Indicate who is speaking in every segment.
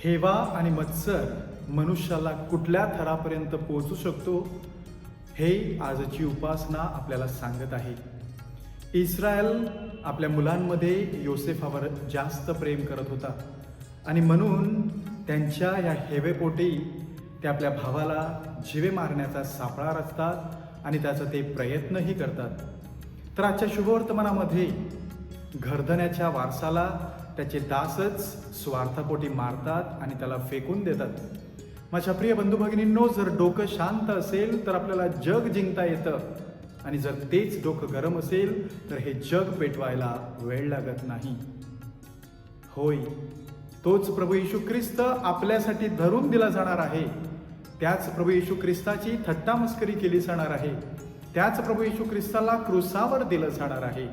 Speaker 1: हेवा आणि मत्सर मनुष्याला कुठल्या थरापर्यंत पोहोचू शकतो हे आजची उपासना आपल्याला सांगत आहे. इस्रायल आपल्या मुलांमध्ये योसेफावर जास्त प्रेम करत होता आणि म्हणून त्यांच्या या हेवेपोटी ते आपल्या भावाला जीवे मारण्याचा सापळा रचतात आणि त्याचा ते प्रयत्नही करतात. तर आजच्या शुभवर्तमानामध्ये घरधण्याच्या वारसाला त्याचे दासच स्वार्थापोटी मारतात आणि त्याला फेकून देतात. माझ्या प्रिय बंधू भगिनींनो, जर डोकं शांत असेल तर आपल्याला जग जिंकता येतं आणि जर तेच डोकं गरम असेल तर हे जग पेटवायला वेळ लागत नाही. होय, तोच प्रभू येशू ख्रिस्त आपल्यासाठी धरून दिला जाणार आहे. त्याच प्रभू येशू ख्रिस्ताची थट्टामस्करी केली जाणार आहे. त्याच प्रभू येशू ख्रिस्ताला क्रूसावर दिलं जाणार आहे.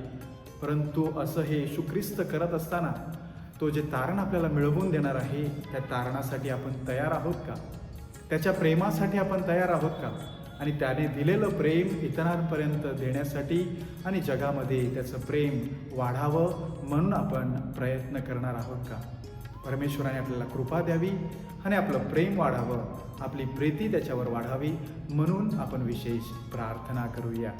Speaker 1: परंतु असं हे येशू ख्रिस्त करत असताना तो जे तारण आपल्याला मिळवून देणार आहे, त्या तारणासाठी आपण तयार आहोत का? त्याच्या प्रेमासाठी आपण तयार आहोत का? आणि त्याने दिलेलं प्रेम इतरांपर्यंत देण्यासाठी आणि जगामध्ये त्याचं प्रेम वाढावं म्हणून आपण प्रयत्न करणार आहोत का? परमेश्वराने आपल्याला कृपा द्यावी आणि आपलं प्रेम वाढावं, आपली प्रीती त्याच्यावर वाढावी म्हणून आपण विशेष प्रार्थना करूया.